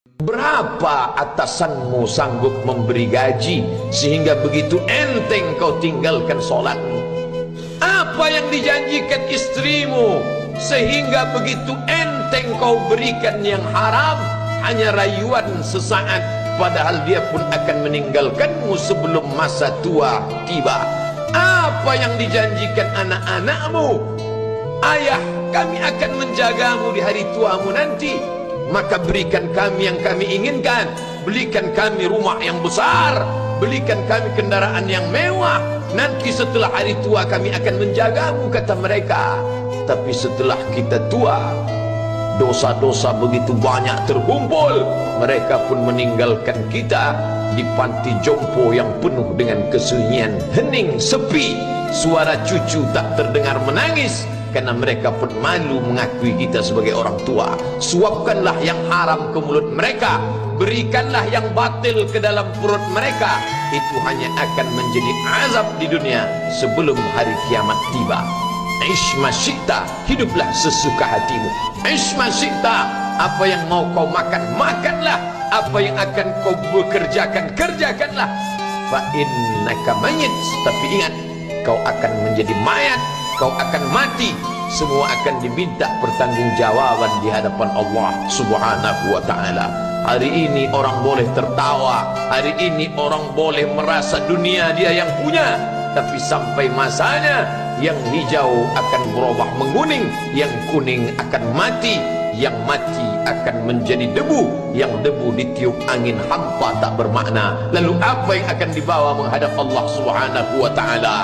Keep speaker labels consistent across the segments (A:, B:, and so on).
A: Berapa atasanmu sanggup memberi gaji sehingga begitu enteng kau tinggalkan solatmu? Apa yang dijanjikan istrimu sehingga begitu enteng kau berikan yang haram? Hanya rayuan sesaat, padahal dia pun akan meninggalkanmu sebelum masa tua tiba. Apa yang dijanjikan anak-anakmu? Ayah, kami akan menjagamu di hari tuamu nanti, maka berikan kami yang kami inginkan. Belikan kami rumah yang besar, belikan kami kendaraan yang mewah. Nanti setelah hari tua kami akan menjagamu, kata mereka. Tapi setelah kita tua, dosa-dosa begitu banyak terkumpul, mereka pun meninggalkan kita di panti jompo yang penuh dengan kesunyian, hening, sepi. Suara cucu tak terdengar menangis, karena mereka pun malu mengakui kita sebagai orang tua. Suapkanlah yang haram ke mulut mereka, berikanlah yang batil ke dalam perut mereka. Itu hanya akan menjadi azab di dunia sebelum hari kiamat tiba. Ish masyikta, hiduplah sesuka hatimu. Ish masyikta, apa yang mau kau makan, makanlah. Apa yang akan kau bekerjakan, kerjakanlah. Fa innaka mayyit, tapi ingat, kau akan menjadi mayat, kau akan mati. Semua akan diminta pertanggungjawaban di hadapan Allah Subhanahu wa ta'ala. Hari ini orang boleh tertawa, hari ini orang boleh merasa dunia dia yang punya, tapi sampai masanya yang hijau akan berubah menguning, yang kuning akan mati, yang mati akan menjadi debu, yang debu ditiup angin hampa tak bermakna. Lalu apa yang akan dibawa menghadap Allah Subhanahu wa ta'ala?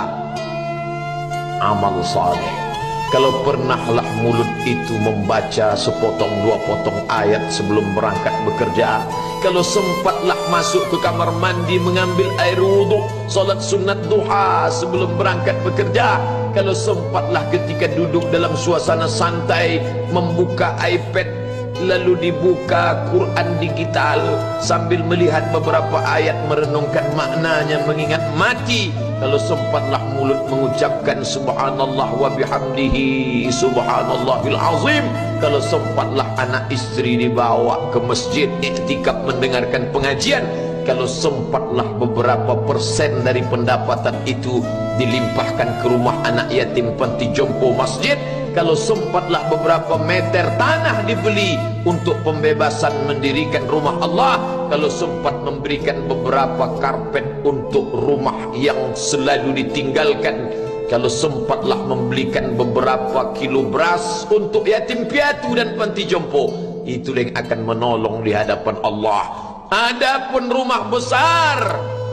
A: Amal saleh. Kalau pernahlah mulut itu membaca sepotong dua potong ayat sebelum berangkat bekerja, kalau sempatlah masuk ke kamar mandi mengambil air wudhu, solat sunat duha sebelum berangkat bekerja, kalau sempatlah ketika duduk dalam suasana santai membuka iPad lalu dibuka Quran digital sambil melihat beberapa ayat merenungkan maknanya mengingat mati, kalau sempatlah mulut mengucapkan subhanallah wa bihamdihi subhanallahil azim, kalau sempatlah anak istri dibawa ke masjid iktikaf mendengarkan pengajian, kalau sempatlah beberapa persen dari pendapatan itu dilimpahkan ke rumah anak yatim panti jompo masjid, kalau sempatlah beberapa meter tanah dibeli untuk pembebasan mendirikan rumah Allah, kalau sempat memberikan beberapa karpet untuk rumah yang selalu ditinggalkan, kalau sempatlah membelikan beberapa kilo beras untuk yatim piatu dan panti jompo, itu yang akan menolong di hadapan Allah. Adapun rumah besar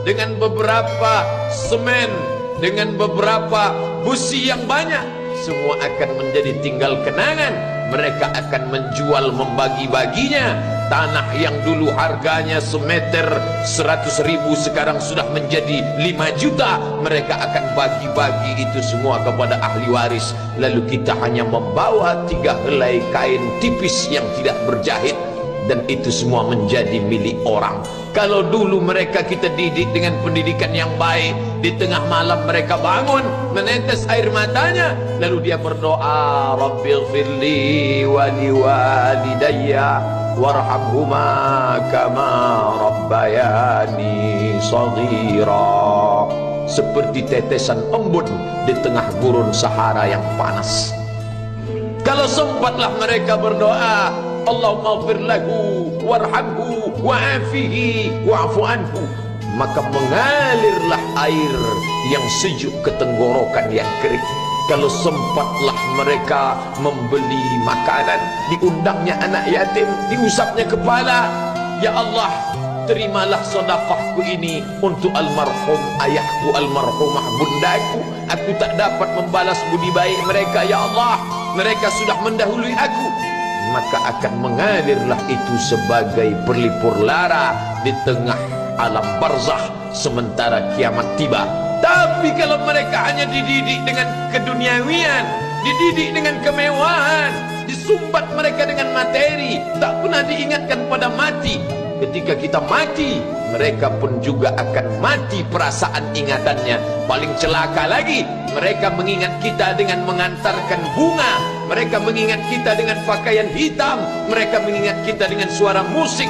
A: dengan beberapa semen, dengan beberapa busi yang banyak, semua akan menjadi tinggal kenangan. Mereka akan menjual, membagi-baginya. Tanah yang dulu harganya semeter 100.000 sekarang sudah menjadi 5 juta. Mereka akan bagi-bagi itu semua kepada ahli waris. Lalu kita hanya membawa 3 helai kain tipis yang tidak berjahit, dan itu semua menjadi milik orang. Kalau dulu mereka kita didik dengan pendidikan yang baik, di tengah malam mereka bangun menetes air matanya, lalu dia berdoa, Rabbighfirli wa liwalidayya warhamhuma kama rabbayani shaghira, seperti tetesan embun di tengah gurun Sahara yang panas. Kalau sempatlah mereka berdoa, Allahumma ighfir lahu warhamhu wa'afihi wa'fu anhu, maka mengalirlah air yang sejuk ke tenggorokan yang kering. Kalau sempatlah mereka membeli makanan, diundangnya anak yatim, diusapnya kepala, ya Allah, terimalah sedekahku ini untuk almarhum ayahku, almarhumah bundaku. Aku tak dapat membalas budi baik mereka, ya Allah, mereka sudah mendahului aku. Maka akan mengalirlah itu sebagai berlipur lara di tengah alam barzakh sementara kiamat tiba. Tapi kalau mereka hanya dididik dengan keduniawian, dididik dengan kemewahan, disumbat mereka dengan materi, tak pernah diingatkan pada mati. Ketika kita mati, mereka pun juga akan mati perasaan ingatannya. Paling celaka lagi, mereka mengingat kita dengan mengantarkan bunga, mereka mengingat kita dengan pakaian hitam, mereka mengingat kita dengan suara musik.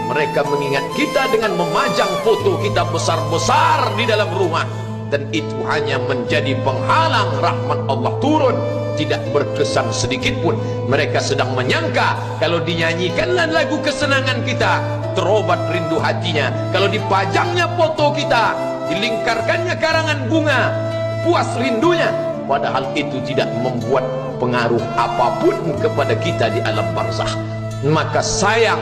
A: Mereka mengingat kita dengan memajang foto kita besar-besar di dalam rumah, dan itu hanya menjadi penghalang rahmat Allah turun. Tidak berkesan sedikit pun. Mereka sedang menyangka kalau dinyanyikanlah lagu kesenangan kita, terobat rindu hatinya. Kalau dipajangnya foto kita, dilingkarkannya karangan bunga, puas rindunya. Padahal itu tidak membuat pengaruh apapun kepada kita di alam barzakh. Maka sayang,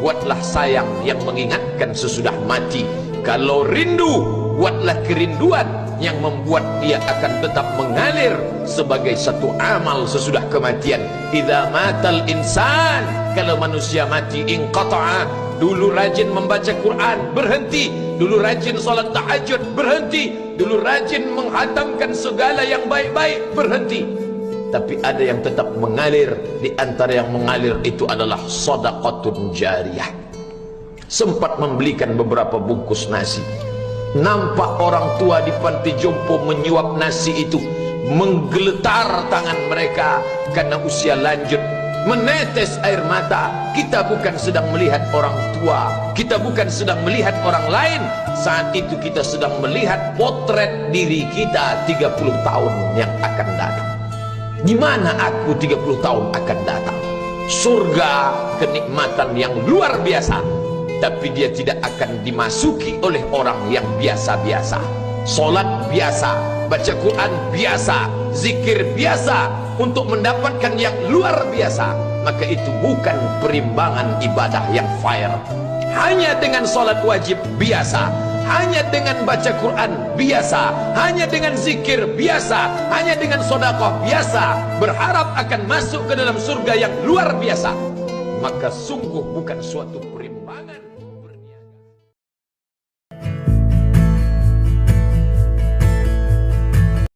A: buatlah sayang yang mengingatkan sesudah mati. Kalau rindu, buatlah kerinduan yang membuat dia akan tetap mengalir sebagai satu amal sesudah kematian. Idza matal insan, kalau manusia mati, inqata'a, dulu rajin membaca Quran, berhenti. Dulu rajin salat tahajud, berhenti. Dulu rajin menghatamkan segala yang baik-baik, berhenti. Tapi ada yang tetap mengalir. Di antara yang mengalir itu adalah shadaqatun jariyah. Sempat membelikan beberapa bungkus nasi. Nampak orang tua di panti jompo menyuap nasi itu, menggeletar tangan mereka karena usia lanjut, menetes air mata. Kita bukan sedang melihat orang tua, kita bukan sedang melihat orang lain. Saat itu kita sedang melihat potret diri kita 30 tahun yang akan datang. Di mana aku 30 tahun akan datang? Surga, kenikmatan yang luar biasa, tapi dia tidak akan dimasuki oleh orang yang biasa-biasa. Solat biasa, baca Quran biasa, zikir biasa, untuk mendapatkan yang luar biasa, maka itu bukan perimbangan ibadah yang fair. Hanya dengan solat wajib biasa, hanya dengan baca Quran biasa, hanya dengan zikir biasa, hanya dengan sedekah biasa, berharap akan masuk ke dalam surga yang luar biasa, maka sungguh bukan suatu perimbangan.